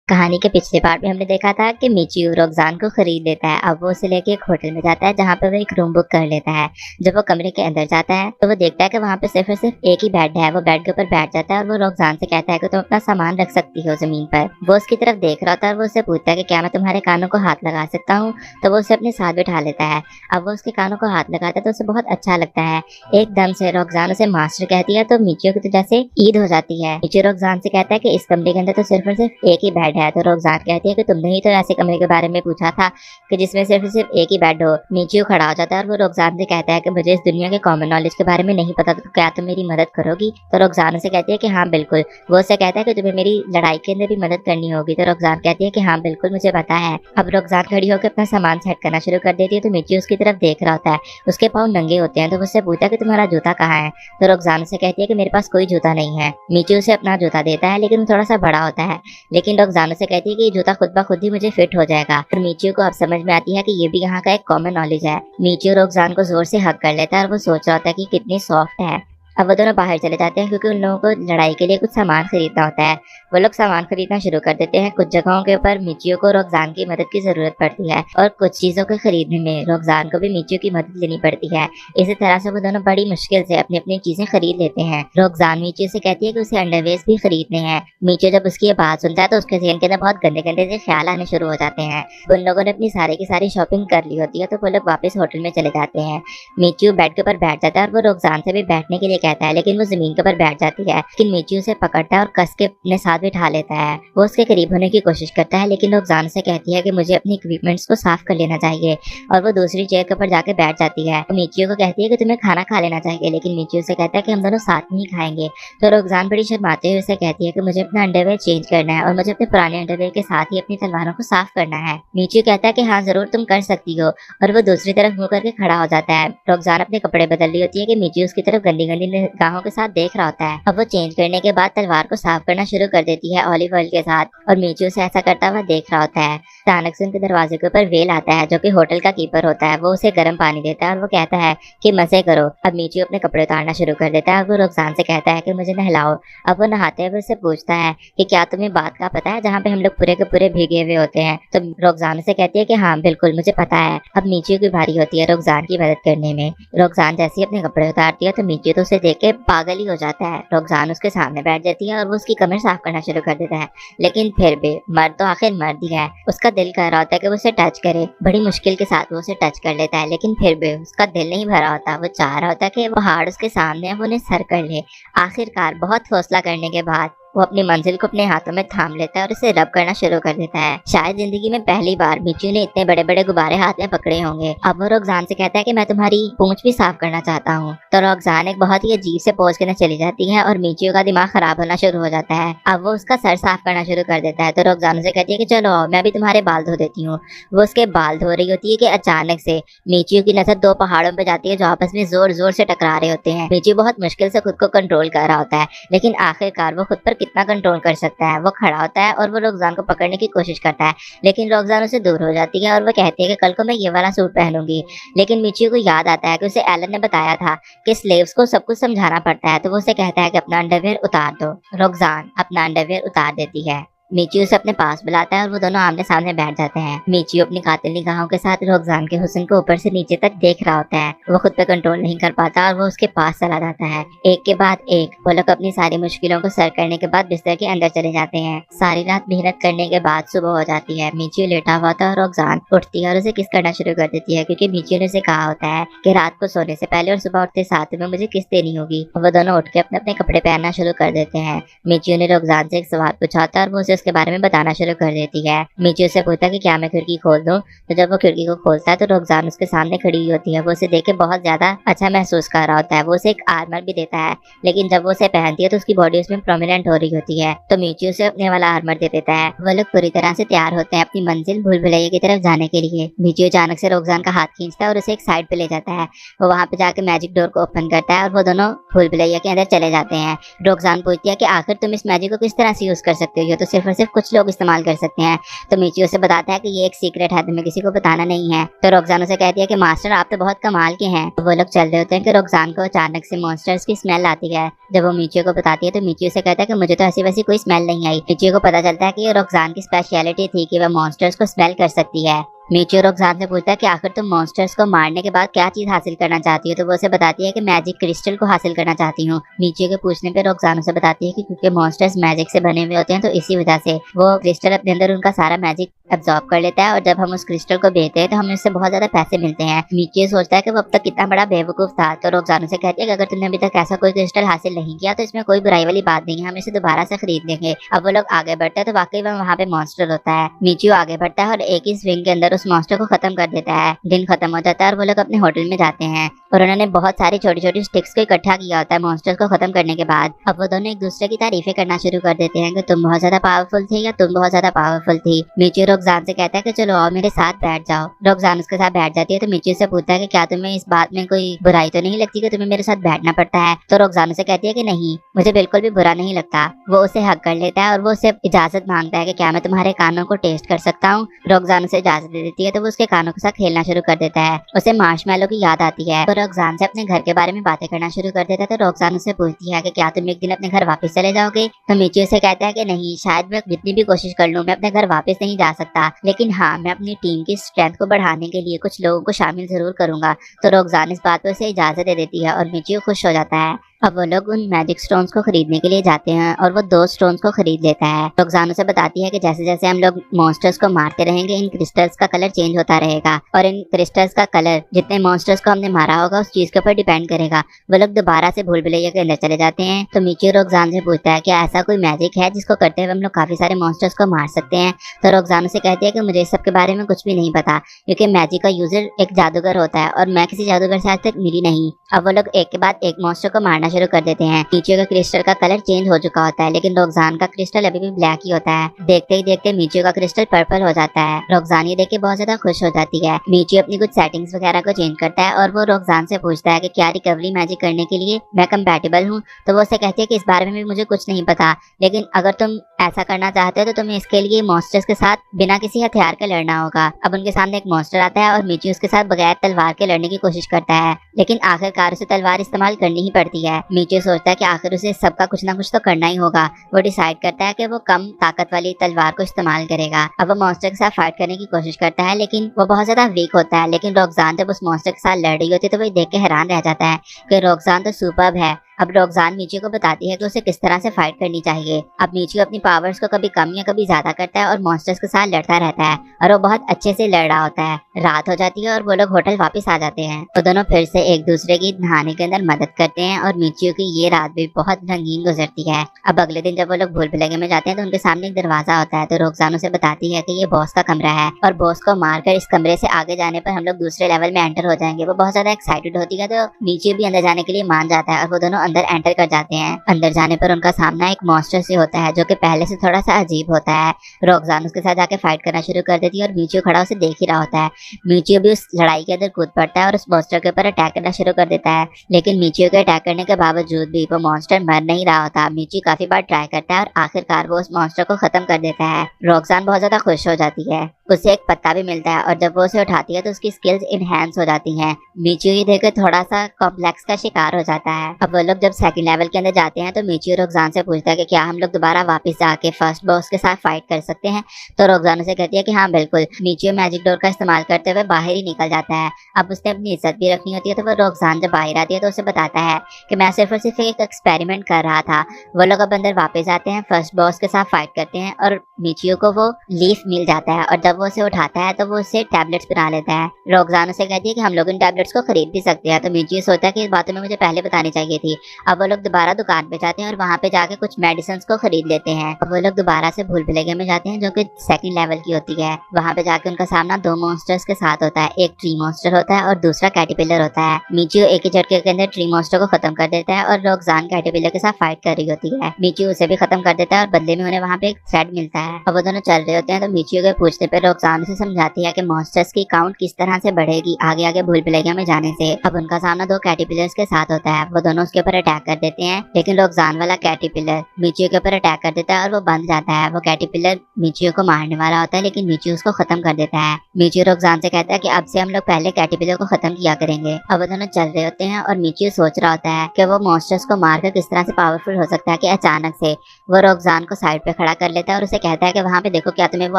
कहानी के पिछले पार्ट में हमने देखा था कि मिचियो रोक्सान को खरीद लेता है। अब वो उसे लेके एक होटल में जाता है जहाँ पे वो एक रूम बुक कर लेता है। जब वो कमरे के अंदर जाता है तो वो देखता है कि वहाँ पे सिर्फ और सिर्फ एक ही बेड है। वो बेड के ऊपर बैठ जाता है और वो रोक्सान से कहता है कि तुम अपना सामान रख सकती हो जमीन पर। वो उसकी तरफ देख रहा होता है और वो उससे पूछता है कि क्या मैं तुम्हारे कानों को हाथ लगा सकता हूँ। तो वो उसे अपने साथ बिठा लेता है। अब वो उसके कानों को हाथ लगाता है तो उसे बहुत अच्छा लगता है। एकदम से रोक्सान उसे मास्टर कहती है तो मिचियो की तो जैसे ईद हो जाती है। मिचियो रोक्सान से कहता है कि इस कमरे के अंदर तो सिर्फ और सिर्फ एक ही बेड है। तो रोक्सान कहती है कि तुमने ही तो ऐसे कमरे के बारे में पूछा था कि जिसमें सिर्फ सिर्फ एक ही बेड हो। मिचियो खड़ा हो जाता है और वो रोक्सान से कहता है कि मुझे इस दुनिया के कॉमन नॉलेज के बारे में नहीं पता, तो क्या तुम मेरी मदद करोगी? तो रोक्सान से कहती है कि हाँ बिल्कुल। वो उससे कहता है कि तुम्हें मेरी लड़ाई के अंदर भी मदद करनी होगी। तो रोक्सान कहती है कि हाँ बिल्कुल मुझे पता है। अब रोक्सान खड़ी होकर अपना सामान सेट करना शुरू कर देती है तो मिचियो उसकी तरफ देख रहा होता है। उसके पाँव नंगे होते हैं तो वो उससे पूछता है कि तुम्हारा जूता कहाँ है? तो रोक्सान से कहती है कि मेरे पास कोई जूता नहीं है। मिचियो उसे अपना जूता देता है लेकिन थोड़ा सा बड़ा होता है। लेकिन रोक्सान से कहती है कि ये जूता खुद ब खुद ही मुझे फिट हो जाएगा। और मिचियो को अब समझ में आती है कि ये भी यहाँ का एक कॉमन नॉलेज है। मिचियो रोक्सान को जोर से हग कर लेता है और वो सोच रहा होता है कि कितनी सॉफ्ट है। अब वो दोनों बाहर चले जाते हैं क्योंकि उन लोगों को लड़ाई के लिए कुछ सामान खरीदना होता है। वो लोग सामान खरीदना शुरू कर देते हैं। कुछ जगहों के ऊपर मिचियो को रोक्सान की मदद की जरूरत पड़ती है और कुछ चीजों को खरीदने में रोक्सान को भी मिचियो की मदद लेनी पड़ती है। इसी तरह से वो दोनों बड़ी मुश्किल से अपनी अपनी चीजें खरीद लेते हैं। रोक्सान मिचियो से कहती है कि उसे अंडरवेयर्स भी खरीदने हैं। मिचियो जब उसकी ये बात सुनता है तो उसके ज़हन के अंदर बहुत गंदे गंदे से ख्याल आने शुरू हो जाते हैं। उन लोगों ने अपनी सारी की सारी शॉपिंग कर ली होती है तो वो लोग वापस होटल में चले जाते हैं। मिचियो बेड के ऊपर बैठ जाता है और वो रोक्सान से भी बैठने के लिए कहता है लेकिन वो जमीन के ऊपर बैठ जाती है। लेकिन मिचियो उसे पकड़ता है और कस के अपने साथ बिठा लेता है। वो उसके करीब होने की कोशिश करता है लेकिन रोक्सान से कहती है कि मुझे अपनी इक्विपमेंट्स को साफ कर लेना चाहिए और वो दूसरी चेयर के ऊपर जाके बैठ जाती है। तो मिचियो को कहती है कि तुम्हें खाना खा लेना चाहिए लेकिन मिचियो से कहता है कि हम दोनों साथ में ही खाएंगे। तो रोक्सान बड़ी शर्माते हुए उसे कहती है कि मुझे अपना अंडरवेयर चेंज करना है और मुझे अपने पुराने अंडरवेयर के साथ ही अपनी तलवारों को साफ करना है। मिचियो कहता है कि हाँ जरूर तुम कर सकती हो और वो दूसरी तरफ मुंह करके खड़ा हो जाता है। रोक्सान अपने कपड़े बदल रही होती है कि मिचियो उसकी तरफ गंदी गंदी निगाहों के साथ देख रहा होता है। अब वो चेंज करने के बाद तलवार को साफ करना शुरू कर देती है ऑलिव ऑयल के साथ और मिचियो से ऐसा करता हुआ देख रहा होता है। अचानक से उनके दरवाजे के ऊपर वेल आता है जो कि होटल का कीपर होता है। वो उसे गर्म पानी देता है और वो कहता है कि मजे करो। अब मिचियो अपने कपड़े उतारना शुरू कर देता है और वो रोक्सान से कहता है कि मुझे नहलाओ। अब वो नहाते हुए उससे पूछता है कि क्या तुम्हें बात का पता है जहाँ पे हम लोग पूरे के पूरे भीगे हुए होते हैं? तो रोक्सान से कहती है कि हाँ बिल्कुल मुझे पता है। अब मिचियो की बारी होती है रोक्सान की मदद करने में। रोक्सान जैसे ही अपने कपड़े उतारती है तो मिचियो तो उसे देख के पागल ही हो जाता है। रोक्सान उसके सामने बैठ जाती है और वो उसकी कमर साफ करना शुरू कर देता है। लेकिन फिर भी मर्द तो आखिर मर्द ही है। उसका दिल कर रहा होता है कि वो उसे टच करे। बड़ी मुश्किल के साथ वो उसे टच कर लेता है लेकिन फिर भी उसका दिल नहीं भरा होता। वो चाह रहा होता है कि वो हार्ड उसके सामने है, वो उन्हें सर कर ले। आखिरकार बहुत हौसला करने के बाद वो अपनी मंजिल को अपने हाथों में थाम लेता है और इसे रब करना शुरू कर देता है। शायद जिंदगी में पहली बार मिचियो ने इतने बड़े बड़े गुब्बारे हाथ में पकड़े होंगे। अब वो रोक्सान से कहता है कि मैं तुम्हारी पूंछ भी साफ करना चाहता हूँ। तो रोक्सान एक बहुत ही अजीब से पोज करने चली जाती है और मिचियो का दिमाग खराब होना शुरू हो जाता है। अब वो उसका सर साफ करना शुरू कर देता है तो रोक्सान से कहती है कि चलो मैं भी तुम्हारे बाल धो देती हूँ। वो उसके बाल धो रही होती है कि अचानक से मिचियो की नजर दो पहाड़ों पे जाती है जो आपस में जोर जोर से टकरा रहे होते हैं। मिचियो बहुत मुश्किल से खुद को कंट्रोल कर रहा होता है लेकिन आखिरकार वो खुद पर कितना कंट्रोल कर सकता है। वो खड़ा होता है और वो रोक्सान को पकड़ने की कोशिश करता है लेकिन रोक्सान उसे दूर हो जाती है और वो कहती है कि कल को मैं ये वाला सूट पहनूंगी। लेकिन मिचियो को याद आता है कि उसे एलन ने बताया था कि स्लेव्स को सब कुछ समझाना पड़ता है। तो वो उसे कहता है कि अपना अंडरवेयर उतार दो। रोक्सान अपना अंडरवेयर उतार देती है। मिचियो उसे अपने पास बुलाता है और वो दोनों आमने सामने बैठ जाते हैं। मिचियो अपनी कातिल निगाहों के साथ रोक्सान के हुस्न को ऊपर से नीचे तक देख रहा होता है। वो खुद पे कंट्रोल नहीं कर पाता और वो उसके पास चला जाता है। एक के बाद एक वो लोग अपनी सारी मुश्किलों को सर करने के बाद बिस्तर के अंदर चले जाते हैं। सारी रात मेहनत करने के बाद सुबह हो जाती है। मिचियो लेटा हुआ था और रोक्सान उठती है और उसे किस करना शुरू कर देती है क्योंकि मिचियो ने उसे कहा होता है कि रात को सोने से पहले और सुबह उठते साथ में मुझे किस देनी होगी। वो दोनों उठ के अपने अपने कपड़े पहनना शुरू कर देते हैं। मिचियो ने रोक्सान से एक सवाल पूछा होता है और वो उसे उसके बारे में बताना शुरू कर देती है। मिचियो से पूछता है कि क्या मैं खिड़की खोल दूं? तो जब वो खिड़की को खोलता है तो रोक्सान उसके सामने खड़ी हुई होती है। वो उसे देख के बहुत ज्यादा अच्छा महसूस कर रहा होता है। वो उसे एक आर्मर भी देता है लेकिन जब वो उसे पहनती है तो उसकी बॉडी उसमें प्रोमिनेंट हो रही होती है। तो मिचियो उसे अपने वाला आर्मर दे देता है। वो लोग पूरी तरह से तैयार होते हैं अपनी मंजिल भूल भुलैया की तरफ जाने के लिए। मिचियो अचानक से रोक्सान का हाथ खींचता है और उसे एक साइड पे ले जाता है। वो वहाँ पे जाके मैजिक डोर को ओपन करता है और वो दोनों भूल भुलैया के अंदर चले जाते हैं। रोक्सान पूछती है कि आखिर तुम इस मैजिक को किस तरह से यूज कर सकते हो? ये तो सिर्फ और और सिर्फ कुछ लोग इस्तेमाल कर सकते हैं। तो मिचियो से बताता है कि ये एक सीक्रेट है, तुम्हें किसी को बताना नहीं है। तो रोक्सान उसे कहती है कि मास्टर आप तो बहुत कमाल के हैं। तो वो लोग चल रहे होते हैं कि रोक्सान को अचानक से मॉन्स्टर्स की स्मेल आती है। जब वो मिचियो को बताती है तो मिचियो से कहता है कि मुझे तो ऐसी वैसी कोई स्मेल नहीं आई। मिचियो को पता चलता है कि ये रोक्सान की स्पेशलिटी थी कि वह मॉन्स्टर्स को स्मेल कर सकती है। मिचियो रोक्सान से पूछता है कि आखिर तुम मॉन्स्टर्स को मारने के बाद क्या चीज हासिल करना चाहती हो। तो वो उसे बताती है कि मैजिक क्रिस्टल को हासिल करना चाहती हूँ। मिचियो के पूछने पे रोक्सान उसे बताती है कि क्योंकि मॉन्स्टर्स मैजिक से बने हुए होते हैं तो इसी वजह से वो क्रिस्टल अपने अंदर उनका सारा मैजिक एब्जॉर्ब कर लेता है और जब हम उस क्रिस्टल को बेचते हैं तो हमें उससे बहुत ज्यादा पैसे मिलते हैं। मिचियो सोचता है कि वो अब तक कितना बड़ा बेवकूफ था। तो रोक्सान उसे कहती है कि अगर तुमने अभी तक ऐसा कोई क्रिस्टल हासिल नहीं किया तो इसमें कोई बुराई वाली बात नहीं है, हम इसे दोबारा से खरीद लेंगे। अब वो लोग आगे बढ़ते हैं तो वाकई में वहाँ पे मॉन्स्टर होता है। मिचियो आगे बढ़ता है और एक ही स्विंग के अंदर उस मॉन्स्टर को खत्म कर देता है। दिन खत्म हो जाता है और वो लोग अपने होटल में जाते हैं और उन्होंने बहुत सारी छोटी छोटी स्टिक्स को इकट्ठा किया होता है मॉन्स्टर्स को खत्म करने के बाद। अब वो दोनों एक दूसरे की तारीफें करना शुरू कर देते हैं कि तुम बहुत ज्यादा पावरफुल थे या तुम बहुत ज्यादा पावरफुल थी। मिचियो रोक्सान से कहता है कि चलो आओ मेरे साथ बैठ जाओ। रोक्सान उसके साथ बैठ जाती है तो मिचियो से पूछता है कि क्या तुम्हें इस बात में कोई बुराई तो नहीं लगती कि तुम्हें मेरे साथ बैठना पड़ता है। तो रोक्सान उसे कहती है कि नहीं, मुझे बिल्कुल भी बुरा नहीं लगता। वो उसे हक कर लेता है और वो उसे इजाजत मांगता है कि क्या मैं तुम्हारे कानों को टेस्ट कर सकता हूँ। रोक्सान उसे इजाजत दे देती है तो वो उसके कानों के साथ खेलना शुरू कर देता है। उसे मार्शमैलो की याद आती है तो रोक्सान से अपने घर के बारे में बातें करना शुरू कर देता है। तो रोक्सान उससे पूछती है कि क्या तुम एक दिन अपने घर वापस चले जाओगे। तो मिचियो से कहता है कि नहीं, शायद मैं जितनी भी कोशिश कर लूं मैं अपने घर वापस नहीं जा सकता, लेकिन हाँ मैं अपनी टीम की स्ट्रेंथ को बढ़ाने के लिए कुछ लोगों को शामिल जरूर करूंगा। तो रोक्सान इस बात पर उसे इजाजत दे देती है और मिचियो खुश हो जाता है। अब वो लोग उन मैजिक स्टोन्स को खरीदने के लिए जाते हैं और वो 2 स्टोन्स को खरीद लेता है। रोक्सान उसे बताती है कि जैसे जैसे हम लोग मॉन्स्टर्स को मारते रहेंगे इन क्रिस्टल्स का कलर चेंज होता रहेगा और इन क्रिस्टल्स का कलर जितने मॉन्स्टर्स को हमने मारा होगा उस चीज के ऊपर डिपेंड करेगा। वो लोग दोबारा से भूल भुलैया के अंदर चले जाते हैं। तो मिचियो रोक्सान से पूछता है कि ऐसा कोई मैजिक है जिसको करते हुए हम लोग काफी सारे मॉन्स्टर्स को मार सकते हैं। तो रोक्सान उसे कहती है कि मुझे इस सब के बारे में कुछ भी नहीं पता, क्योंकि मैजिक का यूजर एक जादूगर होता है और मैं किसी जादूगर से आज तक मिली नहीं। अब वो लोग एक के बाद एक मॉन्स्टर को मारना शुरू कर देते हैं। मिचियो का क्रिस्टल का कलर चेंज हो चुका होता है लेकिन रोक्सान का क्रिस्टल अभी भी ब्लैक ही होता है। देखते ही देखते मिचियो का क्रिस्टल पर्पल हो जाता है। रोक्सान ये देख के बहुत ज्यादा खुश हो जाती है। मिचियो अपनी कुछ सेटिंग्स वगैरह को चेंज करता है और वो रोक्सान से पूछता है कि क्या रिकवरी मैजिक करने के लिए मैं कंपैटिबल हूँ। तो वो उसे कहती है कि इस बारे में भी मुझे कुछ नहीं पता, लेकिन अगर तुम ऐसा करना चाहते हो तो तुम्हें इसके लिए मॉन्स्टर्स के साथ बिना किसी हथियार के लड़ना होगा। अब उनके सामने एक मॉन्स्टर आता है और मिचियो उसके साथ बगैर तलवार के लड़ने की कोशिश करता है, लेकिन आखिरकार उसे तलवार इस्तेमाल करनी ही पड़ती है। मिचियो सोचता है कि आखिर उसे सबका कुछ ना कुछ तो करना ही होगा। वो डिसाइड करता है कि वो कम ताकत वाली तलवार को इस्तेमाल करेगा। अब वो मॉन्स्टर के साथ फाइट करने की कोशिश करता है लेकिन वो बहुत ज्यादा वीक होता है। लेकिन रोक्सान जब उस मॉन्स्टर के साथ लड़ रही होती है तो वो देख के हैरान रह जाता है कि रोक्सान तो सुपर्ब है। अब रोक्सान मिचियो को बताती है कि उसे किस तरह से फाइट करनी चाहिए। अब मिचियो अपनी पावर्स को कभी कम या कभी ज्यादा करता है और मॉन्स्टर्स के साथ लड़ता रहता है और वो बहुत अच्छे से लड़ रहा होता है। रात हो जाती है और वो लोग होटल वापस आ जाते हैं। वो दोनों फिर से एक दूसरे की नहाने के अंदर मदद करते हैं और मिचियो की ये रात भी बहुत रंगीन गुजरती है। अब अगले दिन जब वो लोग भूल भुलैया में जाते हैं तो उनके सामने एक दरवाजा होता है। तो रोक्सान उसे बताती है कि ये बॉस का कमरा है और बॉस को मारकर इस कमरे से आगे जाने पर हम लोग दूसरे लेवल में एंटर हो जाएंगे। वो बहुत ज्यादा एक्साइटेड होती है तो मिचियो भी अंदर जाने के लिए मान जाता है और वो दोनों अंदर एंटर कर जाते हैं। अंदर जाने पर उनका सामना एक मॉन्स्टर से होता है जो कि पहले से थोड़ा सा अजीब होता है। रोक्सान उसके साथ जाके फाइट करना शुरू कर देती है और मिचियो खड़ा उसे देख ही रहा होता है। मिचियो भी उस लड़ाई के अंदर कूद पड़ता है और उस मॉन्स्टर के ऊपर अटैक करना शुरू कर देता है, लेकिन मिचियो के अटैक करने के बावजूद भी वो मॉन्स्टर मर नहीं रहा होता। मिचियो काफी बार ट्राई करता है और आखिरकार वो उस मॉन्स्टर को खत्म कर देता है। रोक्सान बहुत ज्यादा खुश हो जाती है। उसे एक पत्ता भी मिलता है और जब वो उसे उठाती है तो उसकी स्किल्स इनहेंस हो जाती हैं। मिचियो ये देखकर थोड़ा सा कॉम्प्लेक्स का शिकार हो जाता है। अब वो लोग जब सेकंड लेवल के अंदर जाते हैं तो मिचियो रोक्सान से पूछता है कि क्या हम लोग दोबारा वापस जाके फर्स्ट बॉस के साथ फाइट कर सकते हैं। तो रोक्सान उसे कहती है कि हाँ बिल्कुल। मिचियो मैजिक डोर का इस्तेमाल करते हुए बाहर ही निकल जाता है। अब उसने अपनी इज्जत भी रखनी होती है तो वो रोक्सान जब बाहर आती है तो उसे बताता है कि मैं सिर्फ और सिर्फ एक एक्सपेरिमेंट कर रहा था। वो लोग अब अंदर वापस आते हैं, फर्स्ट बॉस के साथ फाइट करते हैं और मिचियो को वो लीफ मिल जाता है और जब वो उसे उठाता है तो वो उससे टैबलेट्स बना लेता है। रोक्सान उसे कहती है कि हम लोग इन टैबलेट्स को खरीद भी सकते हैं। तो मिचियो सोचता है कि इस बातों में मुझे पहले बतानी चाहिए थी। अब वो लोग दोबारा दुकान पे जाते हैं और वहाँ पे जाके कुछ मेडिसिन को खरीद लेते हैं। अब वो लोग दोबारा से भूल भुलैया में जाते हैं जो कि सेकंड लेवल की होती है। वहाँ पे जाके उनका सामना 2 मॉन्स्टर्स के साथ होता है। एक ट्री मॉन्स्टर होता है और दूसरा कैटरपिलर होता है। मिचियो एक ही झटके के अंदर ट्री मॉन्स्टर को खत्म कर देता है और रोक्सान कैटरपिलर के साथ फाइट कर रही होती है। मिचियो उसे भी खत्म कर देता है और बदले में उन्हें वहाँ पे एक थ्रेड मिलता है। अब वो दोनों चल रहे होते हैं तो मिचियो के पूछने पे रोक्सान उसे समझाती है कि मॉन्स्टर्स की काउंट किस तरह से बढ़ेगी आगे आगे भूल भुलैया में जाने से। अब उनका सामना 2 कैटरपिलर्स के साथ होता है। वो दोनों उसके ऊपर ऊपर अटैक कर देते हैं, लेकिन रोक्सान वाला कैटरपिलर मिचियो के ऊपर अटैक कर देता है और वो बंद जाता है। वो कैटरपिलर मिचियो को मारने वाला होता है, लेकिन मिचियो उसको खत्म कर देता है। मिचियो रोक्सान से कहता है कि अब से हम लोग पहले कैटरपिलर को खत्म किया करेंगे। अब वो दोनों चल रहे होते हैं और मिचियो सोच रहा होता है कि वो मॉन्स्टर्स को मारकर किस तरह से पावरफुल हो सकता है कि अचानक से वो रोक्सान को साइड पे खड़ा कर लेता है और उसे कहता है कि वहां पे देखो, क्या तुम्हें वो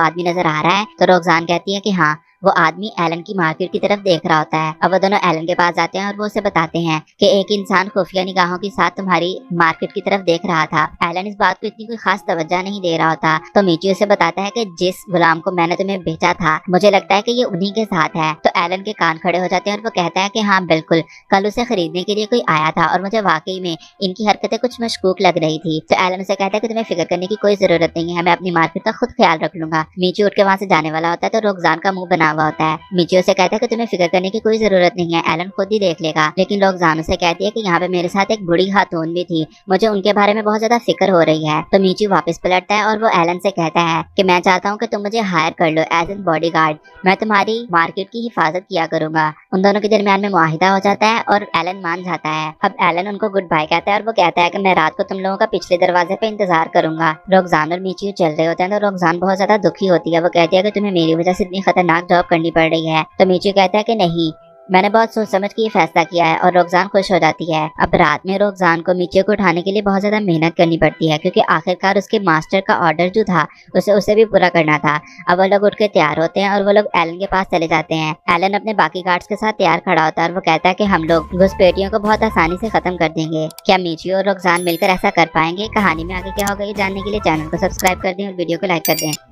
आदमी नजर आ रहा है? तो रोक्सान कहती है कि हाँ, वो आदमी एलन की मार्केट की तरफ देख रहा होता है। अब वो दोनों एलन के पास जाते हैं और वो उसे बताते हैं कि एक इंसान खुफिया निगाहों के साथ तुम्हारी मार्केट की तरफ देख रहा था। एलन इस बात को इतनी कोई खास तवज्जो नहीं दे रहा होता, तो मिचियो उसे बताता है कि जिस गुलाम को मैंने तुम्हें भेजा था, मुझे लगता है कि ये उन्हीं के साथ है। तो एलन के कान खड़े हो जाते हैं और वो कहता है कि हाँ बिल्कुल, कल उसे खरीदने के लिए कोई आया था और मुझे वाकई में इनकी हरकतें कुछ मशकूक लग रही थी। तो एलन उसे कहता है कि तुम्हें फिक्र करने की कोई जरूरत नहीं है, मैं अपनी मार्केट का खुद ख्याल रख लूंगा। मिचियो उठ के वहां से जाने वाला होता है तो रोक्सान का मुंह बना हुआ होता है। मिचियो से कहता है कि तुम्हें फिक्र करने की कोई जरूरत नहीं है, एलन खुद ही देख लेगा। लेकिन रोक्सान उसे कहती है कि यहाँ पे मेरे साथ एक बूढ़ी खातून भी थी, मुझे उनके बारे में बहुत ज्यादा फिक्र हो रही है। तो मिचियो वापस पलटता है और वो एलन से कहता है कि मैं चाहता हूँ कि तुम मुझे हायर कर लो एज एन बॉडीगार्ड, मैं तुम्हारी मार्केट की हिफाजत किया करूंगा। उन दोनों के दरमियान में मुआहिदा हो जाता है और एलन मान जाता है। अब एलन उनको गुड बाय कहता है और वो कहता है कि मैं रात को तुम लोगों का पिछले दरवाजे पे इंतजार करूंगा। रोक्सान और मिचियो चल रहे होते हैं तो रोक्सान बहुत ज्यादा दुखी होती है। वो कहती है कि तुम्हें मेरी वजह से इतनी खतरनाक जॉब करनी पड़ रही है। तो मिचियो कहता है कि नहीं, मैंने बहुत सोच समझ के ये फैसला किया है, और रोक्सान खुश हो जाती है। अब रात में रोक्सान को मिचियो को उठाने के लिए बहुत ज्यादा मेहनत करनी पड़ती है, क्योंकि आखिरकार उसके मास्टर का ऑर्डर जो था उसे भी पूरा करना था। अब वो लोग उठ के तैयार होते हैं और वो लोग एलन के पास चले जाते हैं। एलन अपने बाकी गार्ड्स के साथ तैयार खड़ा होता है और वो कहता है कि हम लोग घुसपैठियों को बहुत आसानी से खत्म कर देंगे। क्या मिचियो और रोक्सान मिलकर ऐसा कर पाएंगे? कहानी में आगे क्या होगा ये जानने के लिए चैनल को सब्सक्राइब कर दें और वीडियो को लाइक कर दें।